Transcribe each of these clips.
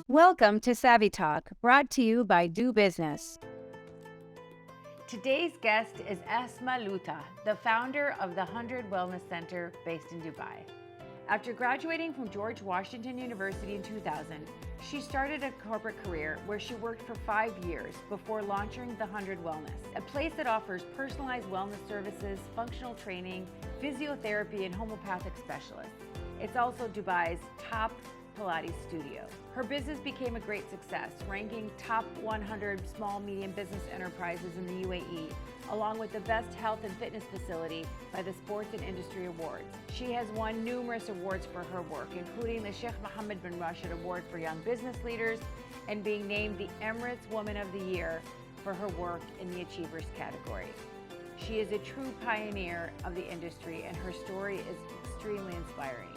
Welcome to Savvy Talk, brought to you by Do Business. Today's guest is Asma Lootah, the founder of the 100 Wellness Center based in Dubai. After graduating from George Washington University in 2000, she started a corporate career where she worked for 5 years before launching the 100 Wellness, a place that offers personalized wellness services, functional training, physiotherapy, and homeopathic specialists. It's also Dubai's top Pilates studio. Her business became a great success, ranking top 100 small medium business enterprises in the UAE, along with the best health and fitness facility by the Sports and Industry Awards. She has won numerous awards for her work, including the Sheikh Mohammed bin Rashid Award for Young Business Leaders and being named the Emirates Woman of the Year for her work in the Achievers category. She is a true pioneer of the industry, and her story is extremely inspiring.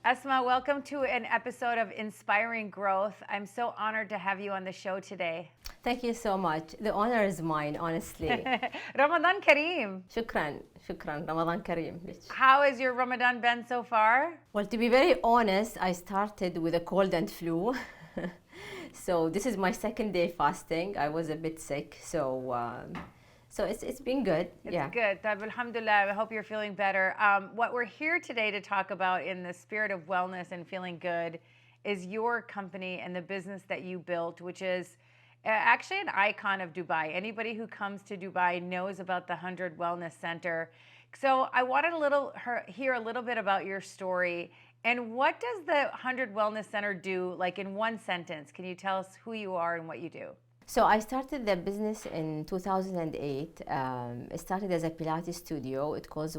Asma, welcome to an episode of Inspiring Growth. I'm so honored to have you on the show today. Thank you so much. The honor is mine, honestly. Ramadan Kareem. Shukran. Ramadan Kareem. How has your Ramadan been so far? Well, to be very honest, I started with a cold and flu. So this is my second day fasting. I was a bit sick, so it's been good. It's good. Alhamdulillah. I hope you're feeling better. What we're here today to talk about in the spirit of wellness and feeling good is your company and the business that you built, which is actually an icon of Dubai. Anybody who comes to Dubai knows about the 100 Wellness Center. So I wanted hear a little bit about your story. And what does the 100 Wellness Center do, like in one sentence? Can you tell us who you are and what you do? So I started the business in 2008. It started as a Pilates studio. It was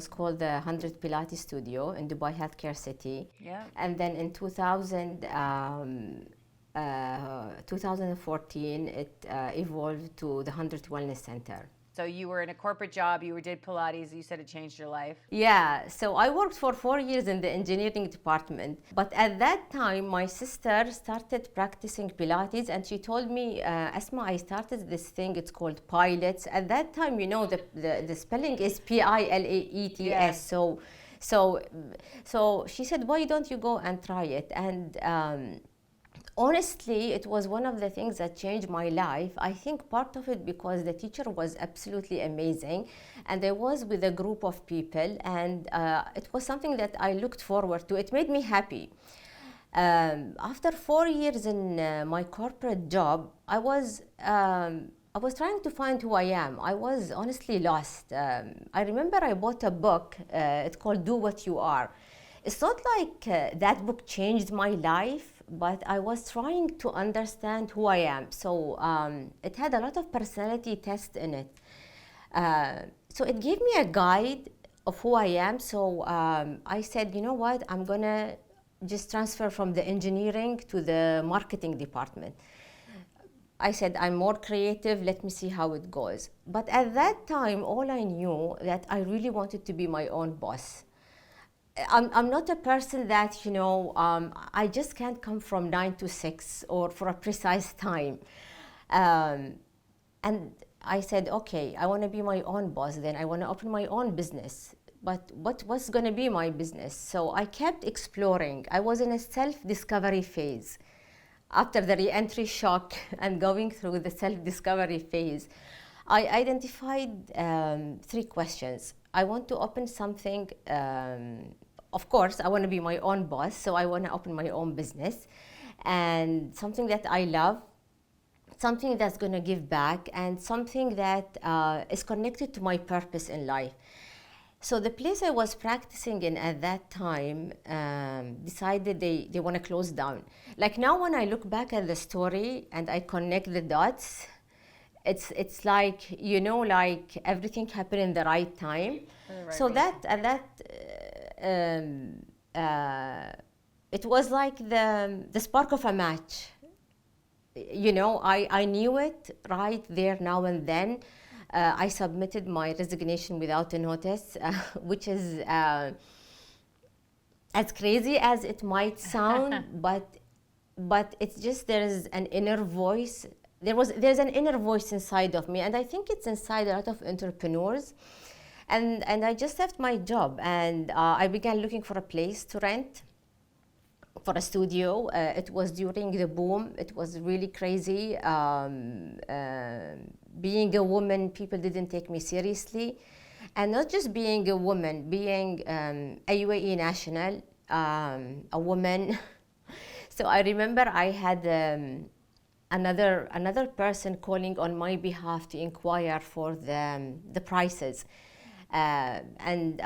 called the 100 Pilates Studio in Dubai Healthcare City. Yeah. And then in 2014, it evolved to the 100 Wellness Center. So you were in a corporate job, you did Pilates, you said it changed your life. Yeah, so I worked for 4 years in the engineering department. But at that time, my sister started practicing Pilates and she told me, Asma, I started this thing, it's called Pilates. At that time, you know, the spelling is Pilaets. Yes. So she said, why don't you go and try it? And honestly, it was one of the things that changed my life. I think part of it because the teacher was absolutely amazing and I was with a group of people and it was something that I looked forward to. It made me happy. After 4 years in my corporate job, I was trying to find who I am. I was honestly lost. I remember I bought a book. It's called Do What You Are. It's not like that book changed my life, but I was trying to understand who I am. So it had a lot of personality tests in it. So it gave me a guide of who I am. So I said, you know what, I'm gonna just transfer from the engineering to the marketing department. I said, I'm more creative, let me see how it goes. But at that time, all I knew that I really wanted to be my own boss. I'm not a person that, you know, I just can't come from 9 to 6 or for a precise time. And I said, okay, I want to be my own boss then. I want to open my own business. But what's going to be my business? So I kept exploring. I was in a self-discovery phase. After the re-entry shock and going through the self-discovery phase, I identified 3 questions. I want to open something. Of course, I want to be my own boss, so I want to open my own business and something that I love, something that's going to give back, and something that is connected to my purpose in life. So the place I was practicing in at that time decided they want to close down. Like now when I look back at the story and I connect the dots, it's like, you know, like everything happened in the right time. So it was like the spark of a match. You know, I knew it right there now and then. I submitted my resignation without a notice, which is as crazy as it might sound, but it's just there is an inner voice there's an inner voice inside of me, and I think it's inside a lot of entrepreneurs. And I just left my job, and I began looking for a place to rent, for a studio. It was during the boom. It was really crazy. Being a woman, people didn't take me seriously. And not just being a woman, being a UAE national, a woman. So I remember I had another person calling on my behalf to inquire for the prices. And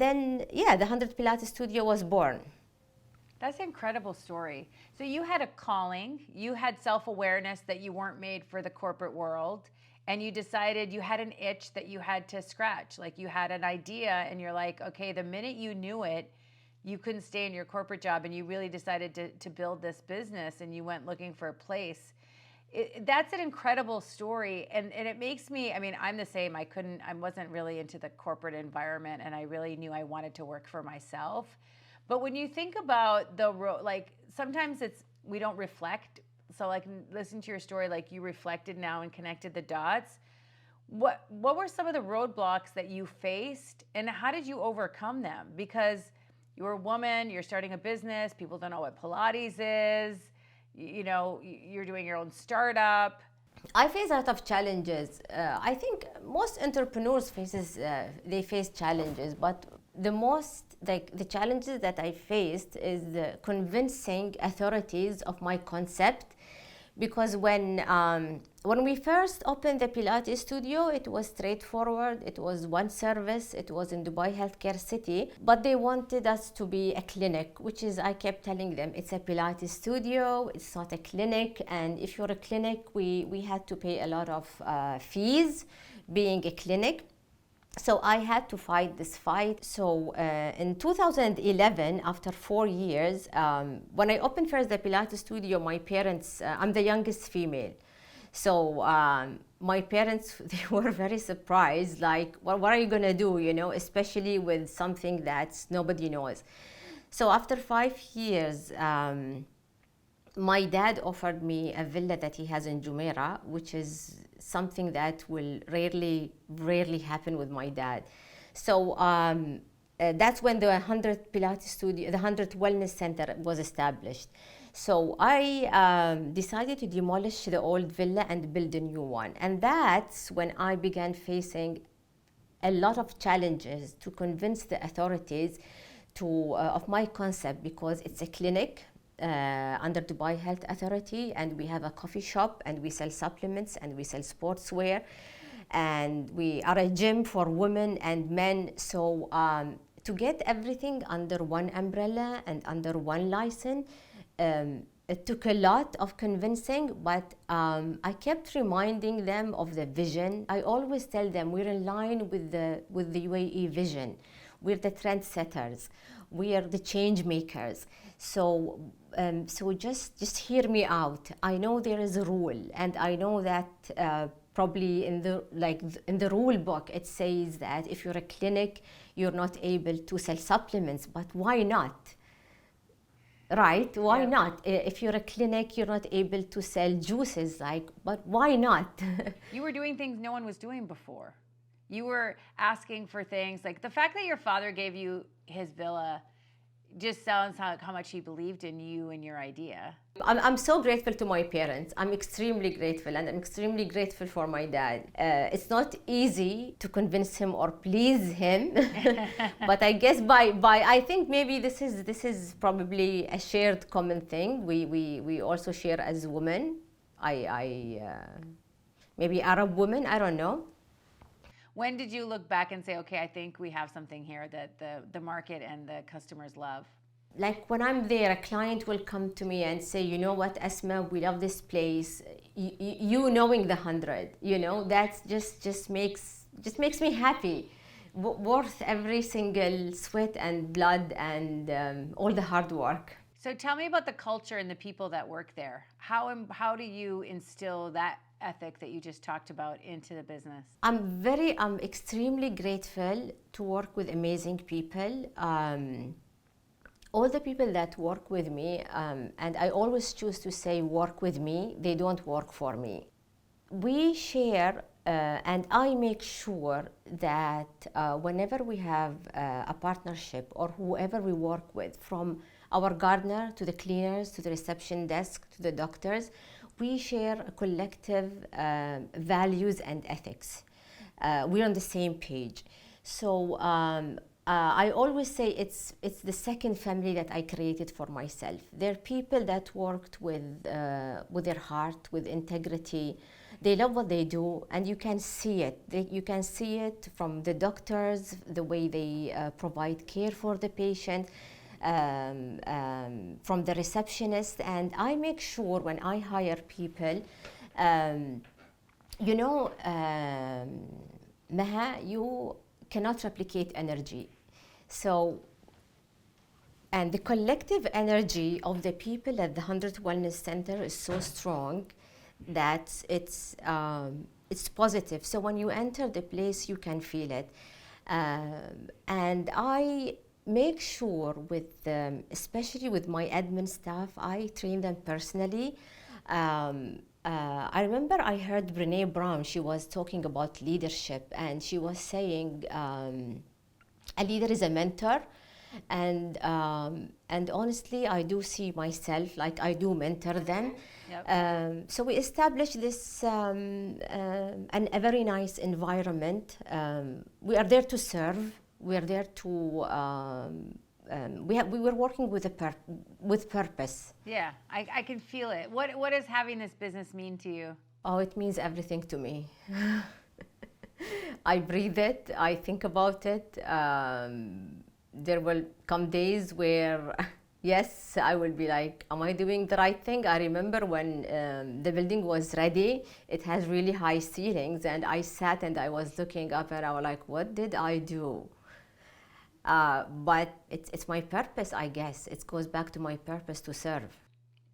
then, yeah, the 100 Pilates studio was born. That's an incredible story. So you had a calling, you had self-awareness that you weren't made for the corporate world, and you decided you had an itch that you had to scratch. Like you had an idea and you're like, okay, the minute you knew it, you couldn't stay in your corporate job, and you really decided to build this business, and you went looking for a place. That's an incredible story, and it makes me, I mean, I'm the same. I wasn't really into the corporate environment, and I really knew I wanted to work for myself. But when you think about like sometimes we don't reflect. So like listen to your story, like you reflected now and connected the dots. What were some of the roadblocks that you faced, and how did you overcome them? Because you're a woman, you're starting a business, people don't know what Pilates is, you know, you're doing your own startup. I face a lot of challenges. I think most entrepreneurs they face challenges, but the challenges that I faced is convincing authorities of my concept. Because when we first opened the Pilates studio, it was straightforward. It was one service. It was in Dubai Healthcare City, but they wanted us to be a clinic, which is, I kept telling them, it's a Pilates studio. It's not a clinic. And if you're a clinic, we had to pay a lot of fees being a clinic. So I had to fight this fight. So in 2011, after 4 years, when I opened first the Pilates studio, my parents, I'm the youngest female. So my parents, they were very surprised, like, well, what are you gonna do, you know, especially with something that nobody knows. So after 5 years, my dad offered me a villa that he has in Jumeirah, which is something that will rarely happen with my dad. So that's when the 100 Pilates studio, the 100 Wellness Center was established. So I decided to demolish the old villa and build a new one. And that's when I began facing a lot of challenges to convince the authorities of my concept, because it's a clinic under Dubai Health Authority, and we have a coffee shop, and we sell supplements, and we sell sportswear, and we are a gym for women and men. So to get everything under one umbrella and under one license, it took a lot of convincing, but I kept reminding them of the vision. I always tell them we're in line with the UAE vision. We're the trendsetters. We are the change makers. So just hear me out. I know there is a rule, and I know that probably in the rule book it says that if you're a clinic, you're not able to sell supplements. But why not? Right? Why not? If you're a clinic, you're not able to sell juices. But why not? You were doing things no one was doing before. You were asking for things like the fact that your father gave you his villa just sounds how much he believed in you and your idea. I'm so grateful to my parents. I'm extremely grateful, and I'm extremely grateful for my dad. It's not easy to convince him or please him, but I guess by I think maybe this is probably a shared common thing. We also share as women. Maybe Arab women, I don't know. When did you look back and say, okay, I think we have something here that the market and the customers love? Like when I'm there, a client will come to me and say, you know what, Asma, we love this place. You knowing the 100, you know, that just makes me happy. Worth every single sweat and blood and all the hard work. So tell me about the culture and the people that work there. How do you instill that ethic that you just talked about into the business? I'm extremely grateful to work with amazing people. All the people that work with me, and I always choose to say work with me, they don't work for me. We share, and I make sure that whenever we have a partnership or whoever we work with, from our gardener to the cleaners to the reception desk to the doctors, we share a collective values and ethics. We're on the same page. So I always say it's the second family that I created for myself. They're people that worked with their heart, with integrity. They love what they do, and you can see it. You can see it from the doctors, the way they provide care for the patient, from the receptionist. And I make sure when I hire people, you know, Maha, you cannot replicate energy. So, and the collective energy of the people at the 100 Wellness Center is so strong that it's positive. So when you enter the place, you can feel it. And I make sure with, especially with my admin staff, I train them personally. I remember I heard Brene Brown, she was talking about leadership, and she was saying a leader is a mentor. And honestly, I do see myself like I do mentor them. Yep. So we established this a very nice environment. We are there to serve. We are there to. We were working with purpose. Yeah, I can feel it. What does having this business mean to you? Oh, it means everything to me. I breathe it. I think about it. There will come days where, yes, I will be like, am I doing the right thing? I remember when the building was ready, it has really high ceilings, and I sat and I was looking up and I was like, what did I do? But it's my purpose, I guess. It goes back to my purpose to serve.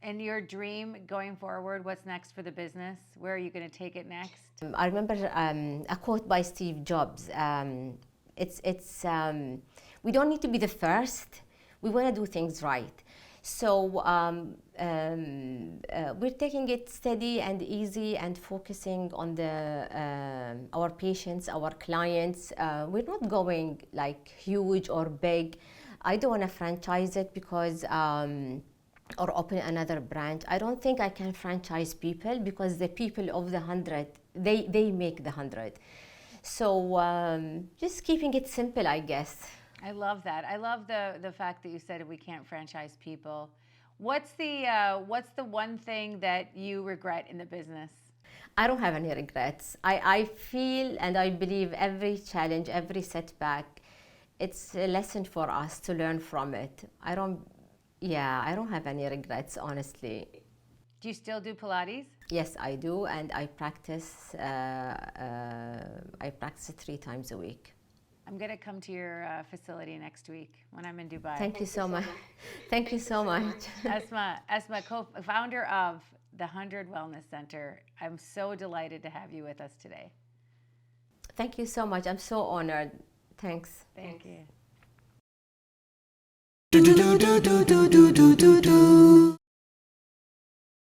And your dream going forward, what's next for the business? Where are you going to take it next? I remember a quote by Steve Jobs. We don't need to be the first. We want to do things right. So we're taking it steady and easy and focusing on our patients, our clients. We're not going like huge or big. I don't want to franchise it because, or open another branch. I don't think I can franchise people because the people of the 100, they make the 100. So just keeping it simple, I guess. I love that. I love the fact that you said we can't franchise people. What's the one thing that you regret in the business? I don't have any regrets. I feel and I believe every challenge, every setback, it's a lesson for us to learn from it. I don't have any regrets, honestly. Do you still do Pilates? Yes, I do, and I practice 3 times a week. I'm going to come to your facility next week when I'm in Dubai. Thank you so much. Thank you so much. Asma, co-founder of the 100 Wellness Center. I'm so delighted to have you with us today. Thank you so much. I'm so honored. Thanks. Thank you.